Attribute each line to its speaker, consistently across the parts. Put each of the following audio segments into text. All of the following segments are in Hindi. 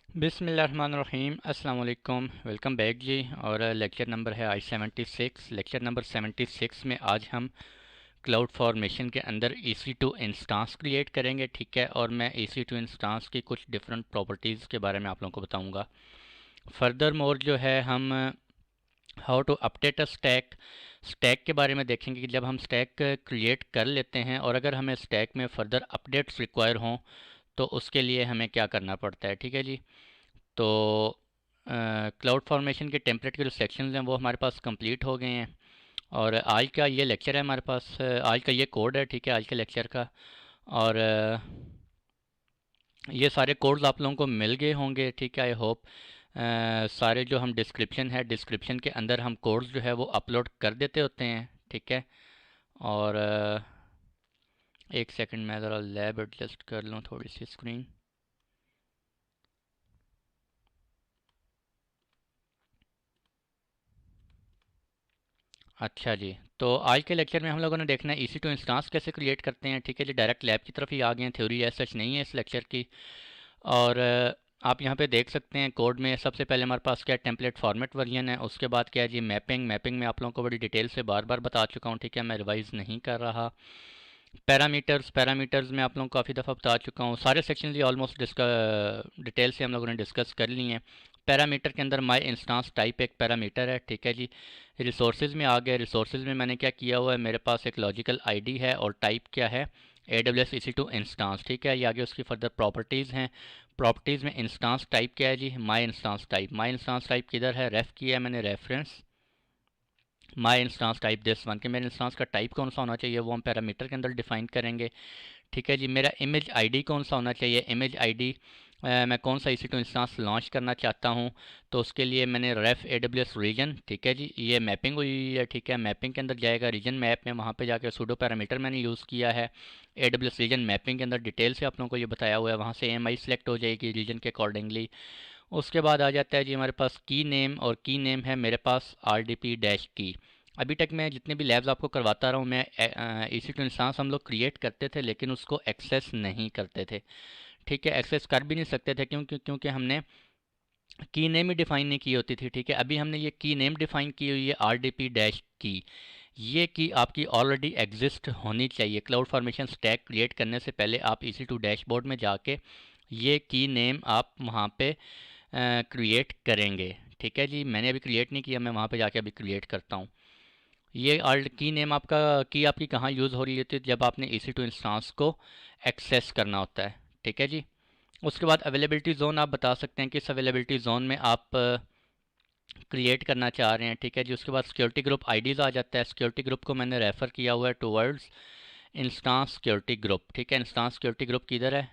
Speaker 1: बिस्मिल्लाहिर्रहमानिर्रहीम अस्सलाम वालेकुम। वेलकम बैक जी। और लेक्चर नंबर है I-76। लेक्चर नंबर 76 में आज हम क्लाउड फॉर्मेशन के अंदर EC2 इंस्टांस क्रिएट करेंगे, ठीक है। और मैं EC2 इंस्टांस की कुछ डिफरेंट प्रॉपर्टीज़ के बारे में आप लोगों को बताऊंगा। फर्दर मोर जो है हम how to update a stack stack के बारे में देखेंगे कि जब हम स्टैक क्रिएट कर लेते हैं और अगर हमें स्टैक में फर्दर अपडेट्स रिक्वायर हों तो उसके लिए हमें क्या करना पड़ता है, ठीक है जी। तो क्लाउड फॉर्मेशन के टेम्पलेट के जो सेक्शंस हैं वो हमारे पास कंप्लीट हो गए हैं। और आज का ये लेक्चर है हमारे पास, आज का ये कोड है, ठीक है, आज के लेक्चर का। और ये सारे कोड्स आप लोगों को मिल गए होंगे, ठीक है, आई होप। सारे जो हम डिस्क्रिप्शन है, डिस्क्रिप्शन के अंदर हम कोड्स जो है वो अपलोड कर देते होते हैं, ठीक है। और एक सेकंड मैं ज़रा लैब एडजस्ट कर लूँ थोड़ी सी स्क्रीन। अच्छा जी, तो आज के लेक्चर में हम लोगों ने देखना है EC2 इंस्टांस कैसे क्रिएट करते हैं, ठीक है जी। डायरेक्ट लैब की तरफ ही आ गए हैं, थ्योरी एज सच नहीं है इस लेक्चर की। और आप यहाँ पे देख सकते हैं कोड में सबसे पहले हमारे पास क्या टेम्पलेट फॉर्मेट वर्जन है, उसके बाद क्या है जी मैपिंग। मैपिंग में आप लोगों को बड़ी डिटेल से बार बार बता चुका हूँ, ठीक है, मैं रिवाइज़ नहीं कर रहा। पैरामीटर्स में आप लोगों को काफ़ी दफ़ा बता चुका हूँ। सारे सेक्शन ये ऑलमोस्ट डिटेल से हम लोगों ने डिस्कस कर लिए हैं। पैरामीटर के अंदर माई इंस्टांस टाइप एक पैरामीटर है, ठीक है जी। रिसोर्सेज में आ गए। रिसोर्सेज में मैंने क्या किया हुआ है, मेरे पास एक लॉजिकल आईडी है और टाइप क्या है, AWS EC2 इंस्टांस, ठीक है। ये आगे उसकी फर्दर प्रॉपर्टीज़ हैं। प्रॉपर्टीज़ में इंस्टांस टाइप क्या है जी, माई इंस्टांस टाइप। माई इंस्टांस टाइप किधर है, रेफ किया है मैंने, reference my instance type this one, कि मेरे इंस्टांस का टाइप कौन सा होना चाहिए वो हम पैरामीटर के अंदर डिफाइन करेंगे, ठीक है जी। मेरा इमेज आईडी कौन सा होना चाहिए, इमेज आईडी मैं कौन सा EC2 इंस्टांस लॉन्च करना चाहता हूँ, तो उसके लिए मैंने रेफ AWS रीजन, ठीक है जी। ये मैपिंग हुई है, ठीक है। मैपिंग के अंदर जाएगा रीजन मैप में, वहाँ पे जाकर सूडो पैरामीटर मैंने यूज़ किया है। AWS रीजन मैपिंग के अंदर डिटेल से आप लोगों को ये बताया हुआ है, वहाँ से AMI सेलेक्ट हो जाएगी रीजन के अकॉर्डिंगली। उसके बाद आ जाता है जी हमारे पास की नेम, और की नेम है मेरे पास RDP डैश की। अभी तक मैं जितने भी लैब्स आपको करवाता रहा हूँ, मैं EC2 इंस्टांस हम लोग क्रिएट करते थे लेकिन उसको एक्सेस नहीं करते थे, ठीक है। एक्सेस कर भी नहीं सकते थे क्योंकि क्योंकि हमने की नेम ही डिफाइन नहीं की होती थी, ठीक है। अभी हमने ये की नेम डिफाइन की हुई है, RDP डैश की। ये की आपकी ऑलरेडी एग्जिस्ट होनी चाहिए। क्लाउड फॉर्मेशन स्टैक क्रिएट करने से पहले आप EC2 डैशबोर्ड में जाके ये की नेम आप वहाँ पे क्रिएट करेंगे, ठीक है जी। मैंने अभी क्रिएट नहीं किया, मैं वहाँ पे जाके अभी क्रिएट करता हूँ। ये आल्ट की नेम आपका, की आपकी कहाँ यूज़ हो रही होती है, जब आपने EC2 इंस्टांस को एक्सेस करना होता है, ठीक है जी। उसके बाद अवेलेबिलिटी ज़ोन आप बता सकते हैं किस अवेलेबिलिटी ज़ोन में आप क्रिएट करना चाह रहे हैं, ठीक है जी। उसके बाद सिक्योरिटी ग्रुप आईडीज़ आ जाता है। सिक्योरिटी ग्रुप को मैंने रेफ़र किया हुआ है टूवर्ड्स इंस्टांस सिक्योरिटी ग्रुप, ठीक है। इंस्टांस सिक्योरिटी ग्रुप किधर है,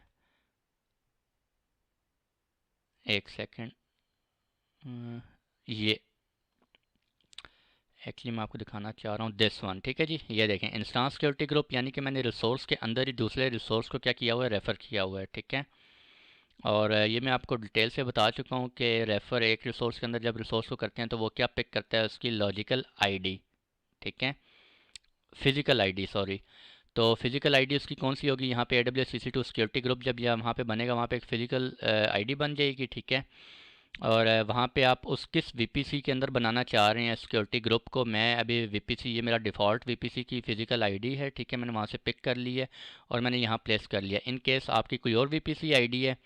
Speaker 1: एक सेकेंड। ये एक्चुअली मैं आपको दिखाना चाह रहा हूँ दिस वन, ठीक है जी। ये देखें इंस्टांस सिक्योरिटी ग्रुप, यानी कि मैंने रिसोर्स के अंदर ही दूसरे रिसोर्स को क्या किया हुआ है, रेफ़र किया हुआ है, ठीक है। और ये मैं आपको डिटेल से बता चुका हूँ कि रेफ़र एक रिसोर्स के अंदर जब रिसोर्स को करते हैं तो वो क्या पिक करता है, उसकी लॉजिकल आईडी, ठीक है, फिजिकल आईडी सॉरी। तो फिजिकल आईडी उसकी कौन सी होगी, यहाँ पे AWS EC2 सिक्योरिटी ग्रुप जब यह वहाँ पे बनेगा, वहाँ पे एक फिजिकल आईडी बन जाएगी, ठीक है। और वहाँ पे आप उस किस VPC के अंदर बनाना चाह रहे हैं सिक्योरिटी ग्रुप को। मैं अभी VPC, ये मेरा डिफ़ॉल्ट VPC की फ़िज़िकल आईडी है, ठीक है, मैंने वहाँ से पिक कर ली है और मैंने यहाँ प्लेस कर लिया। इन केस आपकी कोई और VPC आईडी है,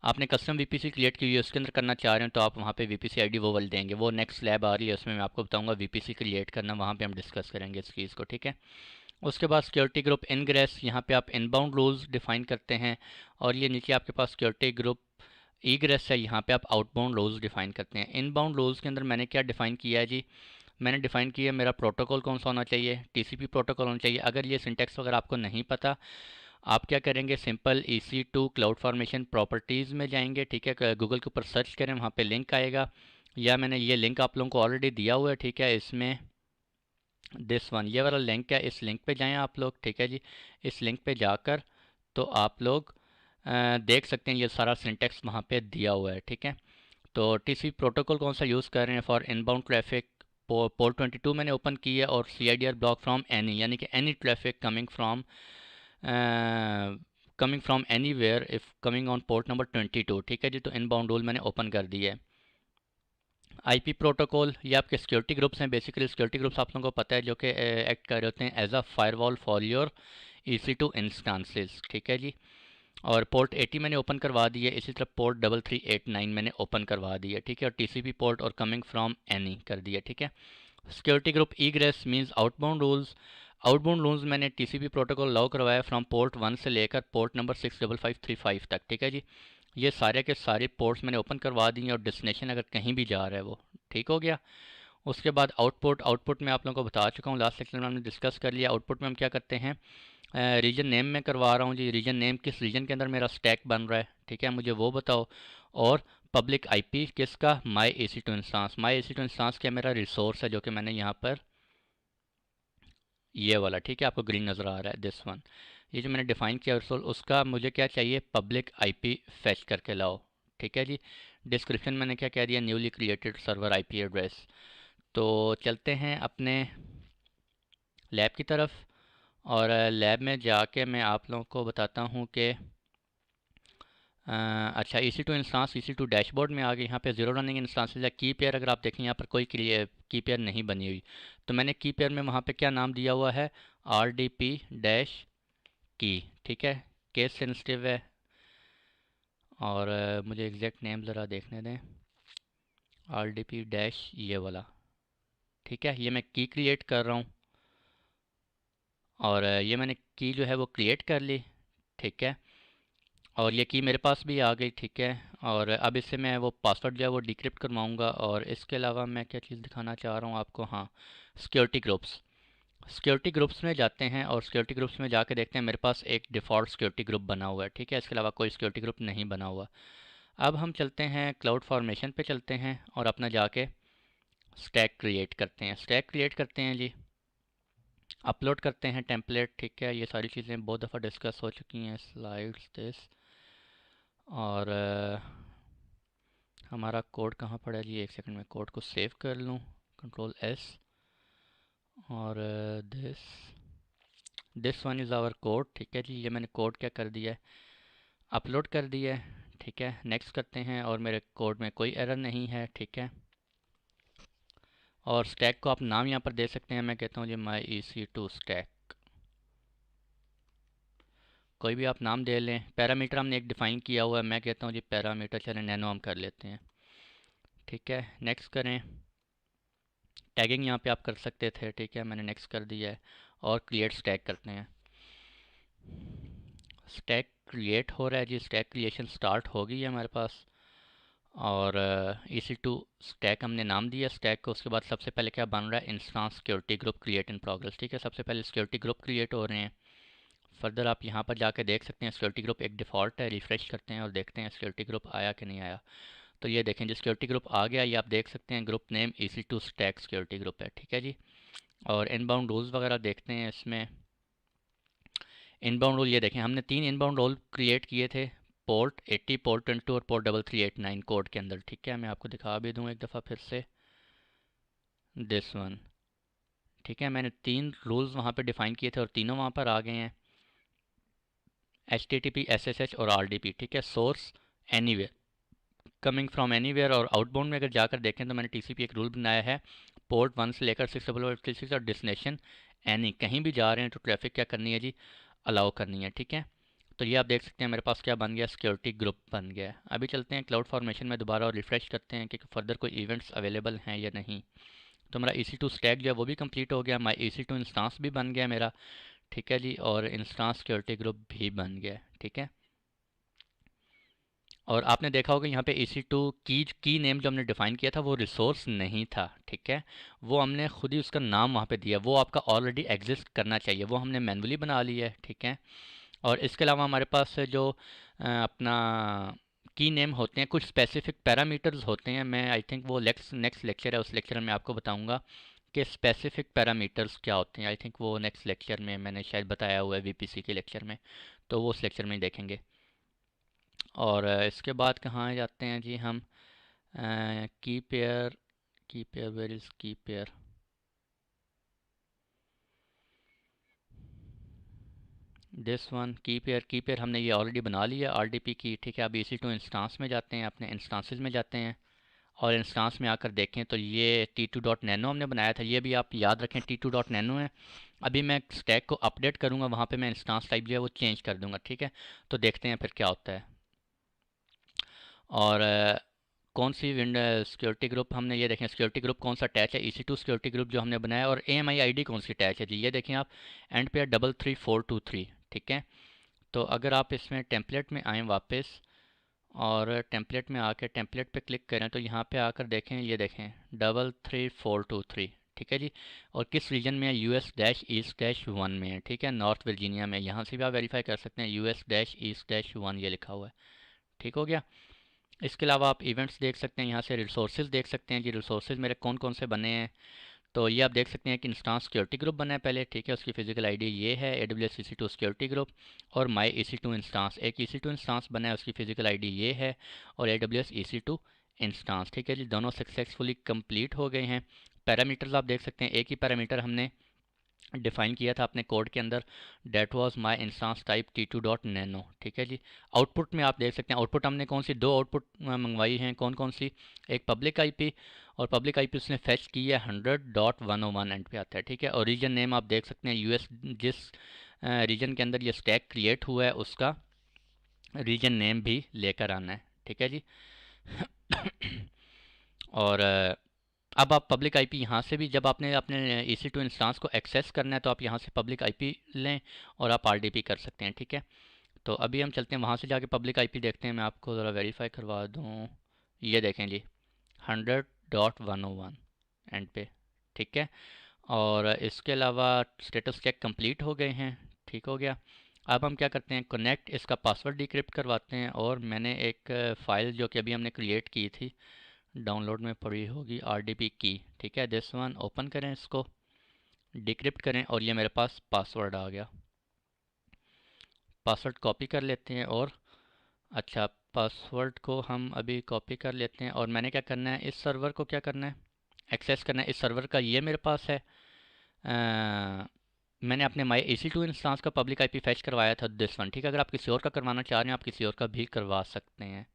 Speaker 1: आपने कस्टम VPC क्रिएट की हुई है, उसके अंदर करना चाह रहे हैं, तो आप वहाँ पे VPC आईडी वो वाली देंगे। वो नेक्स्ट लैब आ रही है, उसमें मैं आपको बताऊँगा VPC क्रिएट करना, वहाँ पर हम डिस्कस करेंगे इस चीज़ को, ठीक है। उसके बाद सिक्योरिटी ग्रुप इनग्रेस, यहाँ पे आप इनबाउंड रूल्स डिफाइन करते हैं। और ये नीचे आपके पास सिक्योरिटी ग्रुप ईग्रेस है, यहाँ पे आप आउटबाउंड रूल्स डिफाइन करते हैं। इनबाउंड रूल्स के अंदर मैंने क्या डिफाइन किया है जी, मैंने डिफाइन किया मेरा प्रोटोकॉल कौन सा होना चाहिए, TCP प्रोटोकॉल होना चाहिए। अगर ये सिंटेक्स वगैरह आपको नहीं पता, आप क्या करेंगे, simple EC2 cloud formation properties में जाएंगे, ठीक है, गूगल के ऊपर सर्च करें, वहाँ पे लिंक आएगा, या मैंने ये लिंक आप लोगों को ऑलरेडी दिया हुआ है, ठीक है, इसमें दिस वन, ये वाला लिंक है, इस लिंक पे जाएं आप लोग, ठीक है जी। इस लिंक पे जाकर तो आप लोग देख सकते हैं ये सारा सिंटेक्स वहाँ पे दिया हुआ है, ठीक है। तो TCP प्रोटोकॉल कौन सा यूज़ कर रहे हैं फॉर इनबाउंड ट्रैफिक, पोर्ट 22 मैंने ओपन किया, और CIDR ब्लॉक फ्रॉम एनी, यानी कि any traffic coming from coming from anywhere if coming on port number 22, ठीक है जी। तो इनबाउंड रूल मैंने ओपन कर दिया है। आईपी प्रोटोकॉल, ये आपके सिक्योरिटी ग्रुप्स हैं। बेसिकली सिक्योरिटी ग्रुप्स आप लोगों को पता है जो कि एक्ट कर रहे होते हैं as a firewall for your EC2 instances, ठीक है जी। और पोर्ट 80 मैंने ओपन करवा दी है। इसी तरह पोर्ट 3389 मैंने ओपन करवा दी है, ठीक है। और TCP पोर्ट और कमिंग फ्रॉम एनी कर दिया, ठीक है। Security group egress means outbound rules. Outbound rules मैंने TCP प्रोटोकॉल अलाउ करवाया फ्रॉम पोर्ट 1 से लेकर पोर्ट नंबर 65535 तक, ठीक है जी। ये सारे के सारे पोर्ट्स मैंने ओपन करवा दिए और डेस्टिनेशन अगर कहीं भी जा रहा है वो ठीक हो गया। उसके बाद आउटपुट, आउटपुट में आप लोगों को बता चुका हूँ, लास्ट सेक्शन में हमने डिस्कस कर लिया। आउटपुट में हम क्या करते हैं, रीजन नेम में करवा रहा हूँ जी। रीजन नेम किस रीजन के अंदर मेरा स्टैक बन रहा है, ठीक है, मुझे वो बताओ। और पब्लिक आईपी किसका, माई EC2 इंस्टांस। माई EC2 इंस्टांस क्या मेरा रिसोर्स है जो कि मैंने यहाँ पर ये वाला, ठीक है, आपको ग्रीन नज़र आ रहा है दिस वन। ये जो मैंने डिफ़ाइन किया रिसोर्स, उसका मुझे क्या चाहिए, पब्लिक आईपी फेच करके लाओ, ठीक है जी। डिस्क्रिप्शन मैंने क्या कह दिया, newly created server IP address. तो चलते हैं अपने लैब की तरफ। और लैब में जाके मैं आप लोगों को बताता हूँ कि अच्छा, EC2 इंस्टांस EC2 डैशबोर्ड में आ गए। यहाँ पे जीरो रनिंग इंस्टांसेस है। की पेयर अगर आप देखें यहाँ पर कोई की पेयर नहीं बनी हुई, तो मैंने की पेयर में वहाँ पे क्या नाम दिया हुआ है, RDP डैश की, ठीक है। केस सेंसिटिव है। और मुझे एग्जैक्ट नेम ज़रा देखने दें, RDP डैश ये वाला, ठीक है। ये मैं की क्रिएट कर रहा हूँ और ये मैंने की जो है वो क्रिएट कर ली, ठीक है। और ये की मेरे पास भी आ गई, ठीक है। और अब इससे मैं वो पासवर्ड जो है वो डिक्रिप्ट करवाऊँगा। और इसके अलावा मैं क्या चीज़ दिखाना चाह रहा हूँ आपको, हाँ, सिक्योरिटी ग्रुप्स। सिक्योरिटी ग्रुप्स में जाते हैं और सिक्योरिटी ग्रुप्स में जाके देखते हैं मेरे पास एक डिफ़ॉल्ट सिक्योरिटी ग्रुप बना हुआ है, ठीक है। इसके अलावा कोई सिक्योरिटी ग्रुप नहीं बना हुआ। अब हम चलते हैं क्लाउड फॉर्मेशन पे चलते हैं और अपना जाके स्टैक क्रिएट करते हैं। स्टैक क्रिएट करते हैं जी, अपलोड करते हैं टेम्पलेट, ठीक है। ये सारी चीज़ें बहुत दफ़ा डिस्कस हो चुकी हैं, स्लाइड्स दिस। और हमारा कोड कहाँ पड़ा है जी, एक सेकंड में कोड को सेव कर लूँ, Ctrl+S। और this one is our code, ठीक है जी। ये मैंने कोड क्या कर दिया है, अपलोड कर दिया है, ठीक है। नेक्स्ट करते हैं और मेरे कोड में कोई एरर नहीं है, ठीक है। और स्टैक को आप नाम यहाँ पर दे सकते हैं। मैं कहता हूँ जी माई EC2 स्टैक, कोई भी आप नाम दे लें। पैरामीटर हमने एक डिफ़ाइन किया हुआ है, मैं कहता हूँ जी पैरामीटर चले नैनो हम कर लेते हैं, ठीक है। नेक्स्ट करें, टैगिंग यहाँ पे आप कर सकते थे, ठीक है, मैंने नेक्स्ट कर दिया है। और क्रिएट स्टैक करते हैं। स्टैक क्रिएट हो रहा है जी, स्टैक क्रिएशन स्टार्ट हो गई है हमारे पास। और EC2 स्टैक हमने नाम दिया स्टैक को। उसके बाद सबसे पहले क्या बन रहा है, instance security group create in progress, ठीक है। सबसे पहले सिक्योरिटी ग्रुप क्रिएट हो रहे हैं। फर्दर आप यहाँ पर जाके देख सकते हैं सिक्योरिटी ग्रुप एक डिफ़ॉल्ट है। रिफ़्रेश करते हैं और देखते हैं सिक्योरिटी ग्रुप आया कि नहीं आया। तो ये देखें जी सिक्योरिटी ग्रुप आ गया। ये आप देख सकते हैं group name EC2 stack security group है, ठीक है जी। और इनबाउंड रूल्स वगैरह देखते हैं इसमें। इनबाउंड रूल ये देखें, हमने 3 इनबाउंड रूल क्रिएट किए थे, पोर्ट 80, पोर्ट 22 और पोर्ट 3389 कोड के अंदर, ठीक है। मैं आपको दिखा भी दूँ एक दफ़ा फिर से, दिस वन, ठीक है। मैंने 3 रूल्स वहाँ पे डिफ़ाइन किए थे और तीनों वहाँ पर आ गए हैं, HTTP SSH और RDP, ठीक है। Source anywhere, coming from anywhere. और आउटबाउंड में अगर जाकर देखें तो मैंने TCP एक रूल बनाया है, पोर्ट 1 से लेकर 65536 और डेस्टिनेशन एनी, कहीं भी जा रहे हैं तो ट्रैफिक क्या करनी है जी, अलाउ करनी है, ठीक है। तो ये आप देख सकते हैं मेरे पास क्या बन गया, सिक्योरिटी ग्रुप बन गया। अभी चलते हैं क्लाउड फॉर्मेशन में दोबारा और रिफ्रेश करते हैं कि फर्दर कोई इवेंट्स अवेलेबल हैं या नहीं। तो मेरा EC2 स्टैक जो है वो भी कंप्लीट हो गया, माई EC2 इंस्टांस भी बन गया मेरा, ठीक है जी। और इंस्टांस सिक्योरिटी ग्रुप भी बन गया, ठीक है। और आपने देखा होगा यहाँ पे EC2 की नेम जो हमने डिफ़ाइन किया था वो रिसोर्स नहीं था, ठीक है। वो हमने खुद ही उसका नाम वहाँ पे दिया, वो आपका ऑलरेडी एग्जिस्ट करना चाहिए, वो हमने मैनुअली बना लिया है, ठीक है। और इसके अलावा हमारे पास जो अपना की नेम होते हैं, कुछ स्पेसिफिक पैरामीटर्स होते हैं। मैं आई थिंक वो नेक्स्ट लेक्चर है, उस लेक्चर में आपको बताऊंगा कि स्पेसिफिक पैरामीटर्स क्या होते हैं। आई थिंक वो नेक्स्ट लेक्चर में मैंने शायद बताया हुआ है, VPC के लेक्चर में, तो वो उस लेक्चर में ही देखेंगे। और इसके बाद कहाँ जाते हैं जी हम, की पेयर, की पेयर, वेयर इज़ की पेयर, दिस वन की पेयर हमने ये ऑलरेडी बना लिया RDP की, ठीक है। अब EC2 इंस्टांस में जाते हैं, अपने इंस्टांसेस में जाते हैं और इंस्टांस में आकर देखें तो ये T2.nano हमने बनाया था, ये भी आप याद रखें T2.nano है। अभी मैं स्टैक को अपडेट करूँगा, वहाँ पे मैं इंस्टांस टाइप जो है वो चेंज कर दूँगा, ठीक है। तो देखते हैं फिर क्या होता है। और कौन सी विंडो सिक्योरिटी ग्रुप हमने, ये देखें सिक्योरिटी ग्रुप कौन सा अटैच है, EC2 सिक्योरिटी ग्रुप जो हमने बनाया, और AMI ID कौन सी अटैच है जी, ये देखें आप एंड पे 33423, ठीक है। तो अगर आप इसमें टेम्पलेट में आएँ वापस और टेम्पलेट में आकर टेम्पलेट पे क्लिक करें तो यहाँ पे आकर देखें, ये देखें 33423, ठीक है जी। और किस रीजन में है, US-East-1 में है, ठीक है, नॉर्थ वर्जीनिया में। यहाँ से भी आप वेरीफाई कर सकते हैं, US-East-1 ये लिखा हुआ है, ठीक हो गया। इसके अलावा आप इवेंट्स देख सकते हैं, यहाँ से रिसोर्सेज देख सकते हैं जी, रिसोर्सेज मेरे कौन कौन से बने हैं। तो ये आप देख सकते हैं कि इंस्टांस सिक्योरिटी ग्रुप बना है पहले, ठीक है, उसकी फिजिकल आईडी ये है AWS EC2 सिक्योरिटी ग्रुप। और माई EC2 इंस्टांस, एक EC2 इंस्टांस बना है, उसकी फिजिकल आईडी ये है, और AWS EC2 इंस्टांस, ठीक है जी। दोनों सक्सेसफुली कंप्लीट हो गए हैं। पैरामीटर्स आप देख सकते हैं, एक ही पैरामीटर हमने डिफाइन किया था अपने कोड के अंदर, that was my instance type T2.nano, ठीक है जी। आउटपुट में आप देख सकते हैं, आउटपुट हमने कौन सी दो आउटपुट मंगवाई हैं, कौन कौन सी, एक पब्लिक आईपी, और पब्लिक आईपी उसने फेच की है 100.101 एंड पे आता है, ठीक है। और रीजन नेम आप देख सकते हैं, यूएस जिस रीजन के अंदर ये स्टैक क्रिएट हुआ है उसका रीजन नेम भी लेकर आना है, ठीक है जी। और अब आप पब्लिक आईपी यहाँ से भी, जब आपने अपने EC2 इंस्टांस को एक्सेस करना है तो आप यहाँ से पब्लिक आईपी लें और आप RDP कर सकते हैं, ठीक है। तो अभी हम चलते हैं वहाँ से जाके पब्लिक आईपी देखते हैं, मैं आपको ज़रा वेरीफाई करवा दूँ। ये देखें जी 100.101 एंड पे, ठीक है। और इसके अलावा स्टेटस चेक कंप्लीट हो गए हैं, ठीक हो गया। अब हम क्या करते हैं, कनेक्ट, इसका पासवर्ड डिक्रिप्ट करवाते हैं। और मैंने एक फ़ाइल जो कि अभी हमने क्रिएट की थी, डाउनलोड में पड़ी होगी, RDP की, ठीक है, दिस वन, ओपन करें, इसको डिक्रिप्ट करें और ये मेरे पास पासवर्ड आ गया। पासवर्ड कॉपी कर लेते हैं और अच्छा, पासवर्ड को हम अभी कॉपी कर लेते हैं और मैंने क्या करना है, इस सर्वर को क्या करना है, एक्सेस करना है। इस सर्वर का ये मेरे पास है, मैंने अपने माई EC2 इंस्टांस का पब्लिक आईपी फैच करवाया था, दिस वन, ठीक है। अगर आप किसी और का करवाना चाह रहे हैं आप किसी और का भी करवा सकते हैं।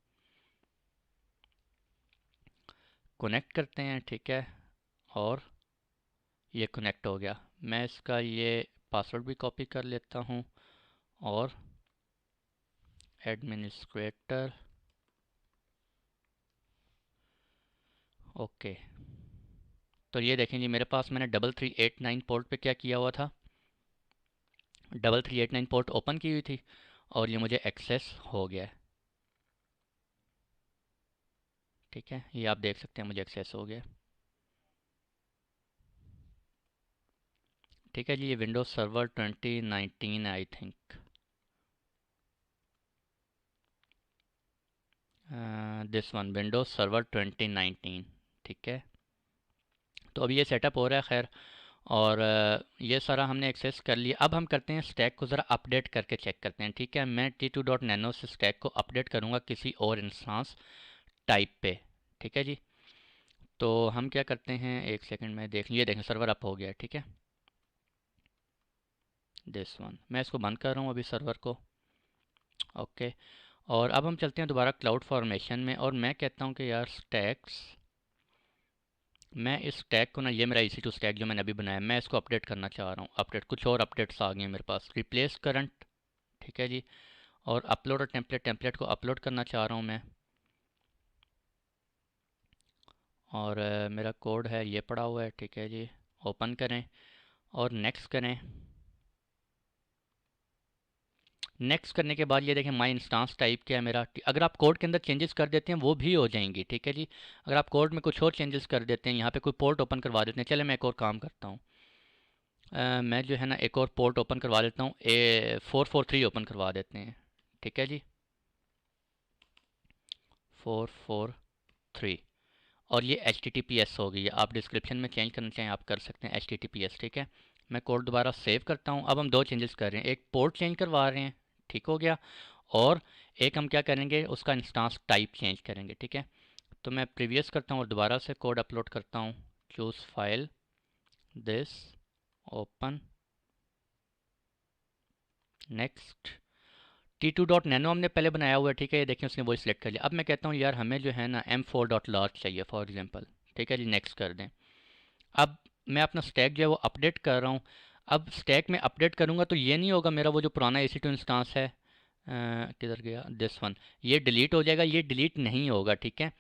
Speaker 1: कनेक्ट करते हैं, ठीक है, और ये कनेक्ट हो गया। मैं इसका ये पासवर्ड भी कॉपी कर लेता हूँ और एडमिनिस्ट्रेटर, ओके। तो ये देखें जी, मेरे पास मैंने 3389 पोर्ट पे क्या किया हुआ था, 3389 पोर्ट ओपन की हुई थी और ये मुझे एक्सेस हो गया है, ठीक है। ये आप देख सकते हैं मुझे एक्सेस हो गया, ठीक है जी। ये Windows server 2019 I think, this one, Windows server 2019, ठीक है। तो अभी ये सेटअप हो रहा है, खैर। और ये सारा हमने एक्सेस कर लिया। अब हम करते हैं स्टैक को ज़रा अपडेट करके चेक करते हैं, ठीक है। मैं T2.nano से स्टैक को अपडेट करूँगा किसी और इंस्टांस टाइप पे, ठीक है जी। तो हम क्या करते हैं, एक सेकंड में देख लिए, देखें सर्वर अप हो गया है, ठीक है, दिस वन। मैं इसको बंद कर रहा हूँ अभी सर्वर को, ओके। और अब हम चलते हैं दोबारा क्लाउड फॉर्मेशन में और मैं कहता हूँ कि यार स्टैक्स, मैं इस टैग को ना, ये मेरा EC2 स्टैक जो मैंने अभी बनाया, मैं इसको अपडेट करना चाह रहा हूँ। अपडेट, कुछ और अपडेट्स आ गए हैं मेरे पास, रिप्लेस करंट, ठीक है जी। और अपलोड और टेम्पलेट, टेम्पलेट को अपलोड करना चाह रहा हूँ मैं। और मेरा कोड है ये पड़ा हुआ है, ठीक है जी। ओपन करें और नेक्स्ट करें। नेक्स्ट करने के बाद ये देखें माई इंस्टांस टाइप क्या है मेरा। अगर आप कोड के अंदर चेंजेस कर देते हैं वो भी हो जाएंगी, ठीक है जी। अगर आप कोड में कुछ और चेंजेस कर देते हैं, यहाँ पे कोई पोर्ट ओपन करवा देते हैं, चले मैं एक और काम करता हूँ। मैं जो है ना एक और पोर्ट ओपन करवा लेता हूँ, A443 ओपन करवा देते हैं, ठीक है जी, 443। और ये HTTPS हो गई है। आप डिस्क्रिप्शन में चेंज करना चाहें आप कर सकते हैं, HTTPS, ठीक है। मैं कोड दोबारा सेव करता हूँ। अब हम दो चेंजेस कर रहे हैं, एक पोर्ट चेंज करवा रहे हैं, ठीक हो गया, और एक हम क्या करेंगे, उसका इंस्टांस टाइप चेंज करेंगे, ठीक है। तो मैं प्रीवियस करता हूँ और दोबारा से कोड अपलोड करता हूँ, choose file, this, open, next. T2.nano हमने पहले बनाया हुआ है, ठीक है, ये देखिए उसने वही सिलेक्ट कर लिया। अब मैं कहता हूँ यार हमें जो है ना M4.large चाहिए फॉर एग्जांपल, ठीक है जी, नेक्स्ट कर दें। अब मैं अपना स्टैक जो है वो अपडेट कर रहा हूँ। अब स्टैक में अपडेट करूँगा तो ये नहीं होगा मेरा वो जो पुराना EC2 इंस्टांस है, किधर गया दिस वन, ये डिलीट हो जाएगा, ये डिलीट नहीं होगा, ठीक है।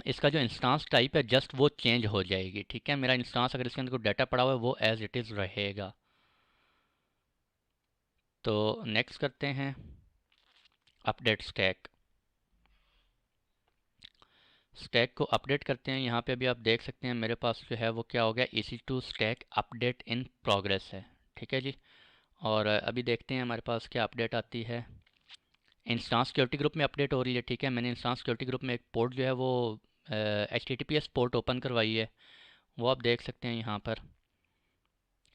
Speaker 1: इसका जो इंस्टांस टाइप है जस्ट वो चेंज हो जाएगी, ठीक है। मेरा इंस्टांस अगर इसके अंदर कोई डाटा पड़ा हुआ है वो एज इट इज़ रहेगा। तो नेक्स्ट करते हैं अपडेट स्टैक। स्टैक को अपडेट करते हैं। यहाँ पे अभी आप देख सकते हैं मेरे पास जो है वो क्या हो गया, EC2 stack update in progress है, ठीक है जी। और अभी देखते हैं हमारे पास क्या अपडेट आती है। इंस्टांस सिक्योरिटी ग्रुप में अपडेट हो रही है, ठीक है। मैंने इंस्टांस सिक्योरिटी ग्रुप में एक पोर्ट जो है वो HTTPS पोर्ट ओपन करवाई है, वो आप देख सकते हैं यहाँ पर।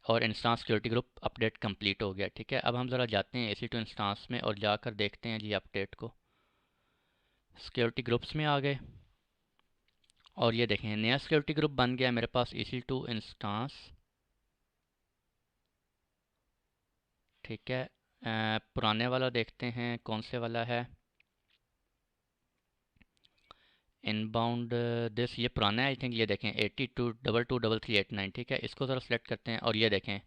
Speaker 1: और instance security group update complete हो गया, ठीक है। अब हम ज़रा जाते हैं EC2 इंस्टांस में और जाकर देखते हैं जी अपडेट को। सिक्योरिटी ग्रुप्स में आ गए और ये देखें नया सिक्योरिटी ग्रुप बन गया मेरे पास EC2 इंस्टांस, ठीक है। पुराने वाला देखते हैं कौन से वाला है, इनबाउंड दिस, ये पुराना है आई थिंक। ये देखें 82223389, ठीक है। इसको ज़रा सेलेक्ट करते हैं और ये देखें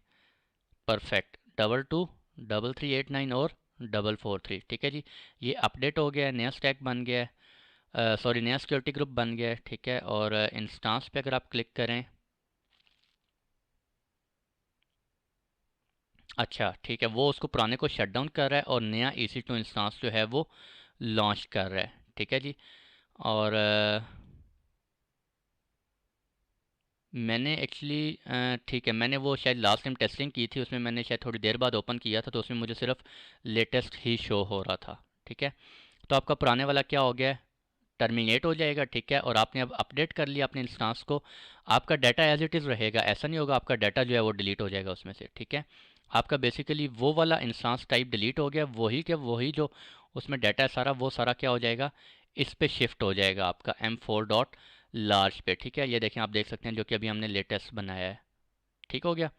Speaker 1: परफेक्ट 222389 और 443, ठीक है जी। ये अपडेट हो गया है, नया स्टैक बन गया है, सॉरी नया सिक्योरिटी ग्रुप बन गया है, ठीक है। और इंस्टांस पे अगर आप क्लिक करें, अच्छा ठीक है, वो उसको पुराने को शट डाउन कर रहा है और नया EC2 इंस्टांस जो है वो लॉन्च कर रहा है, ठीक है जी। और मैंने एक्चुअली ठीक है, मैंने वो शायद लास्ट टाइम टेस्टिंग की थी, उसमें मैंने शायद थोड़ी देर बाद ओपन किया था तो उसमें मुझे सिर्फ लेटेस्ट ही शो हो रहा था, ठीक है। तो आपका पुराने वाला क्या हो गया है, टर्मिनेट हो जाएगा, ठीक है। और आपने अब अपडेट कर लिया अपने इंस्टांस को, आपका डाटा एज इट इज़ रहेगा, ऐसा नहीं होगा आपका डाटा जो है वो डिलीट हो जाएगा उसमें से, ठीक है। आपका बेसिकली वो वाला इंस्टांस टाइप डिलीट हो गया, वही के वही जो उसमें डाटा है सारा, वो सारा क्या हो जाएगा, इस पे शिफ्ट हो जाएगा आपका M4.large पे, ठीक है। ये देखें आप देख सकते हैं जो कि अभी हमने लेटेस्ट बनाया है, ठीक हो गया।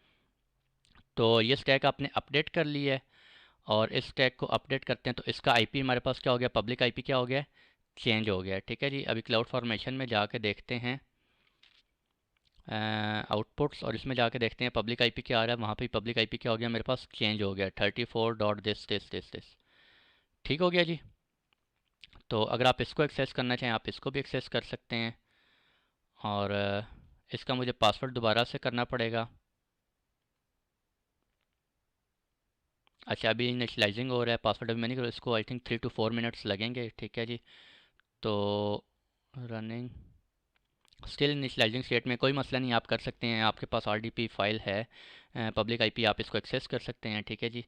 Speaker 1: तो ये स्टैक आपने अपडेट कर लिया है और इस स्टैक को अपडेट करते हैं तो इसका IP हमारे पास क्या हो गया, पब्लिक IP क्या हो गया, चेंज हो गया है, ठीक है जी। अभी क्लाउड फॉर्मेशन में जाके देखते हैं आउटपुट्स और इसमें जाके देखते हैं पब्लिक IP क्या आ रहा है, वहाँ पे पब्लिक IP क्या हो गया मेरे पास, चेंज हो गया 34 डॉट दिस, ठीक हो गया जी। तो अगर आप इसको एक्सेस करना चाहें आप इसको भी एक्सेस कर सकते हैं और इसका मुझे पासवर्ड दोबारा से करना पड़ेगा। अच्छा अभी इनिशलाइजिंग हो रहा है, पासवर्ड अभी मैंने करा, इसको आई थिंक 3 to 4 मिनट्स लगेंगे, ठीक है जी। तो रनिंग स्टिल इनिशलाइजिंग स्टेट में, कोई मसला नहीं, आप कर सकते हैं, आपके पास RDP फाइल है पब्लिक IP, आप इसको एक्सेस कर सकते हैं, ठीक है जी।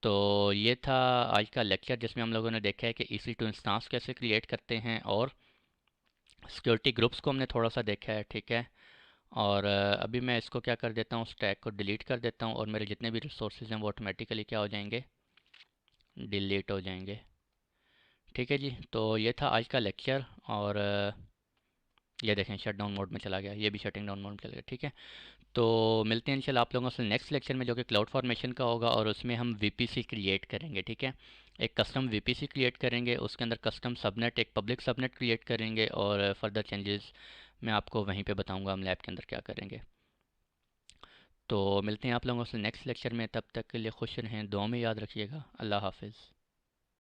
Speaker 1: तो ये था आज का लेक्चर जिसमें हम लोगों ने देखा है कि EC2 इंस्टांस कैसे क्रिएट करते हैं और सिक्योरिटी ग्रुप्स को हमने थोड़ा सा देखा है, ठीक है। और अभी मैं इसको क्या कर देता हूँ, स्टैक को डिलीट कर देता हूँ और मेरे जितने भी रिसोर्सेज हैं वो ऑटोमेटिकली क्या हो जाएंगे, डिलीट हो जाएंगे, ठीक है जी। तो ये था आज का लेक्चर और ये देखें शट डाउन मोड में चला गया, ये भी शटिंग डाउन मोड में चला गया, ठीक है। तो मिलते हैं इंशाल्लाह आप लोगों से नेक्स्ट लेक्चर में जो कि क्लाउड फॉर्मेशन का होगा और उसमें हम VPC क्रिएट करेंगे, ठीक है। एक कस्टम VPC क्रिएट करेंगे, उसके अंदर कस्टम सबनेट, एक पब्लिक सबनेट क्रिएट करेंगे और फर्दर चेंजेस मैं आपको वहीं पे बताऊंगा हम लैब के अंदर क्या करेंगे। तो मिलते हैं आप लोगों से नेक्स्ट लेक्चर में, तब तक के लिए खुश रहें, दुआ में याद रखिएगा, अल्लाह हाफिज़।